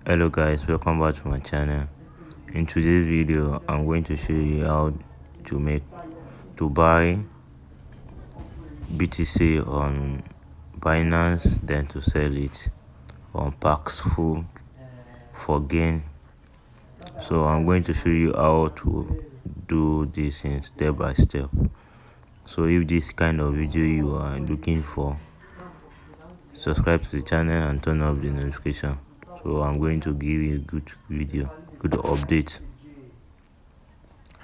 Hello guys, welcome back to my channel. In today's video I'm going to show you how to buy BTC on Binance, then to sell it on Paxful for gain. So I'm going to show you how to do this in step by step. So if this kind of video you are looking for, subscribe to the channel and turn off the notification. So I'm going to give you a good video, good update.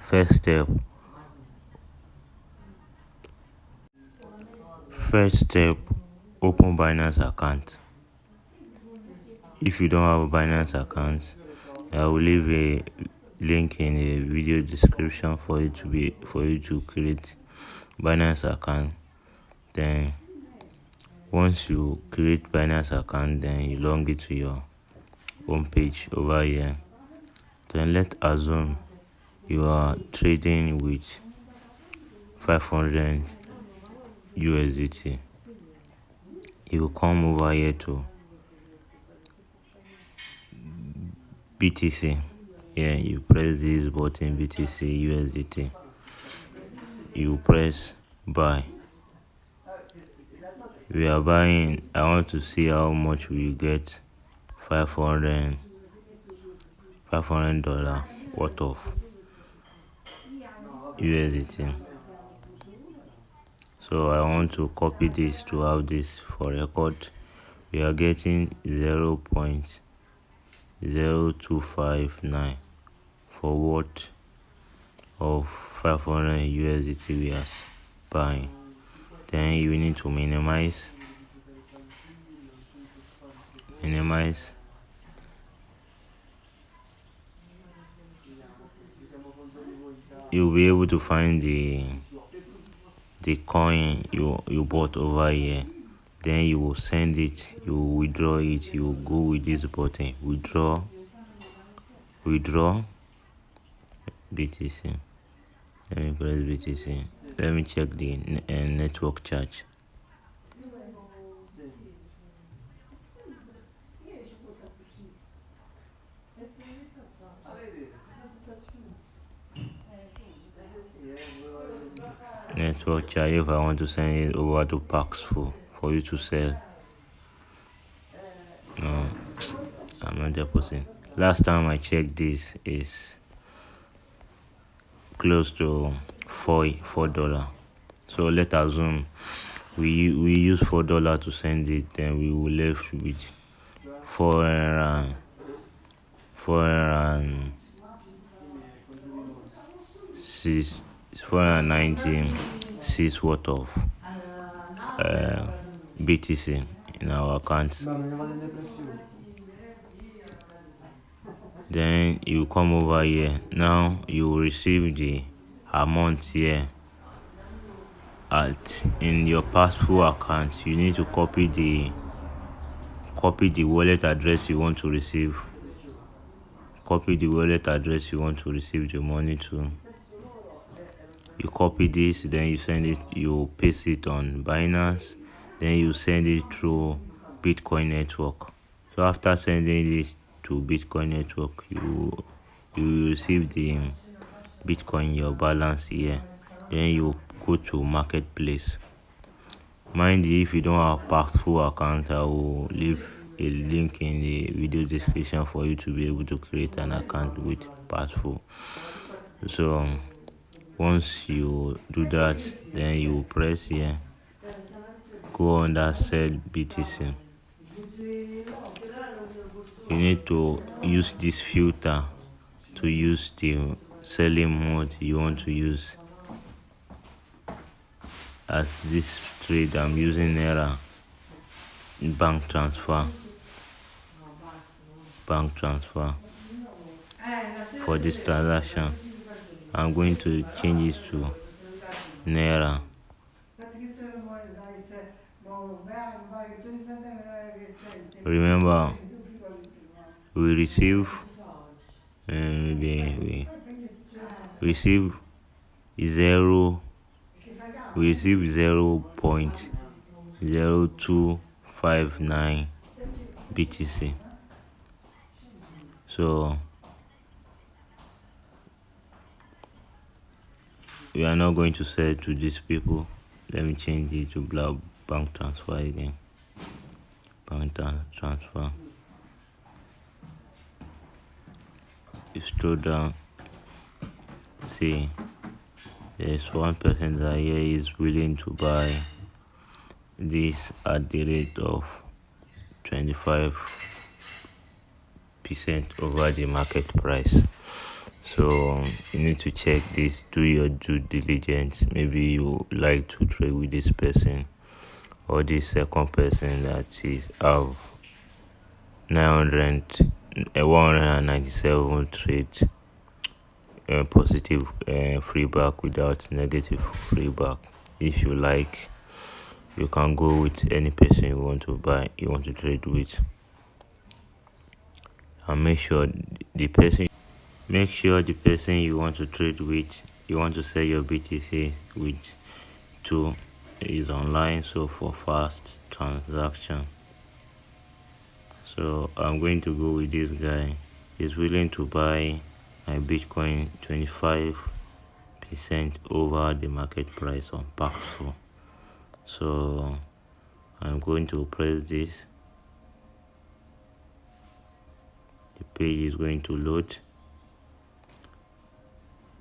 First step, open Binance account. If you don't have a Binance account, I will leave a link in the video description for you to create Binance account. Then once you create Binance account, then you log it to your home page over here. Then let's assume you are trading with 500 USDT. You come over here to BTC. Yeah, you press this button, BTC USDT. You press buy. We are buying. I want to see how much we get. $500 worth of USDT. So I want to copy this to have this for record. We are getting 0.0259 for what of 500 USDT we are buying. Then you need to minimize. You'll be able to find the coin you bought over here. Then you will send it, you will withdraw it. You will go with this button, withdraw BTC. Let me press BTC. Let me check the network charge. Network charge. If I want to send it over to Paxful for you to sell, no, I'm not depositing. Last time I checked, this is close to $4. So let's assume we use $4 to send it. Then we will left with 496 worth of BTC in our account. Then you come over here. Now you will receive the amount here in your Paxful account. You need to copy the wallet address you want to receive. Copy the wallet address you want to receive the money to. You copy this, then you send it. You paste it on Binance. Then you send it through Bitcoin network. So after sending this to Bitcoin network, you receive the Bitcoin, your balance here. Then you go to marketplace. Mind you, if you don't have Paxful account, I will leave a link in the video description for you to be able to create an account with Paxful. So once you do that, then you press here, go under sell BTC. You need to use this filter to use the selling mode you want to use. As this trade, I'm using Naira bank transfer for this transaction. I'm going to change it to Naira. Remember, we receive 0.0259 BTC. So we are not going to sell to these people. Let me change it to bank transfer again. Bank transfer. You scroll down, see there's one person that here is willing to buy this at the rate of 25% over the market price. So you need to check this, do your due diligence. Maybe you like to trade with this person or this second person that is have 197 trade positive free back without negative free back. If you like, you can go with any person you want to trade with, and make sure the person you want to trade with, you want to sell your BTC with to, is online, so for fast transaction. So I'm going to go with this guy. He's willing to buy my Bitcoin 25% over the market price on Paxful. So I'm going to press this. The page is going to load.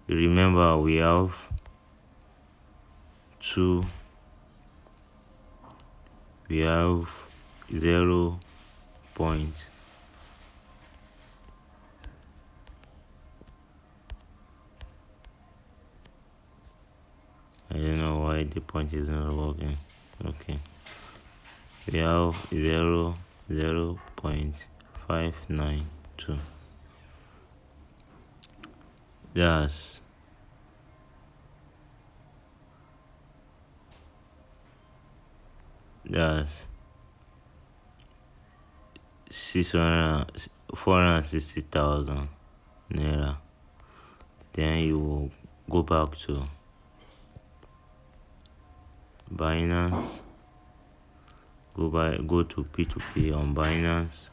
Remember, we have 0 points. I don't know why the point is not working. Okay, we have 0.592. That's 460,000 naira. Then you will go back to Binance, go to P2P on Binance.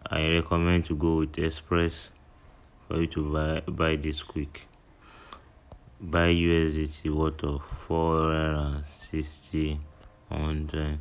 I recommend to go with Express for you to buy this quick. Buy USDT worth of 460,000.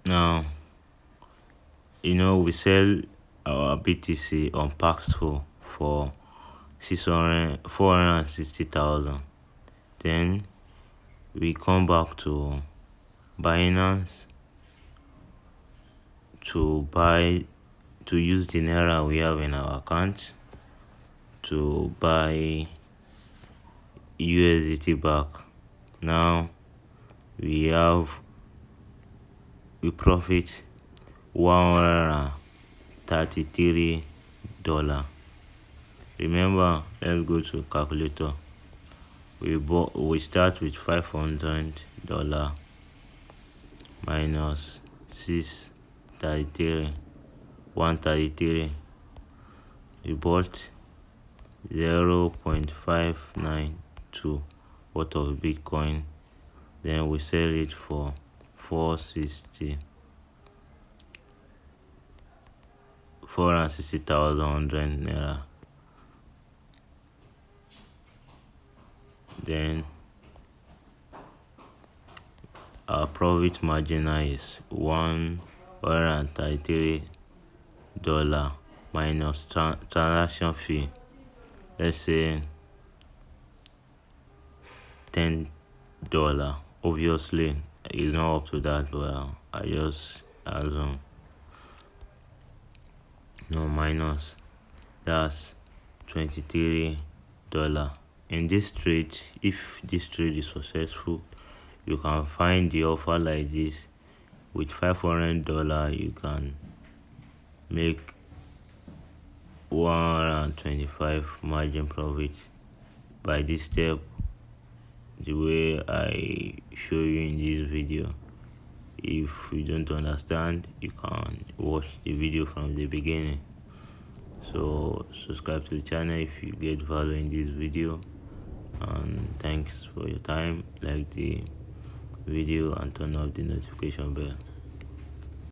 Now, we sell our BTC on Paxful for 460,000. Then we come back to Binance to use the naira we have in our account to buy USDT back. Now we profit $133. Remember, let's go to calculator. We start with $500 minus 133. We bought 0.592 worth of Bitcoin. Then we sell it for 460,000 naira. Then our profit margin is $133 minus transaction fee. Let's say $10. Obviously, it's not up to that, but I just assume. No, minus, that's $23. In this trade, if this trade is successful, you can find the offer like this. With $500, you can make 125 margin profit. By this step, the way I show you in this video. If you don't understand, you can watch the video from the beginning. So subscribe to the channel if you get value in this video, and thanks for your time. Like the video and turn off the notification bell.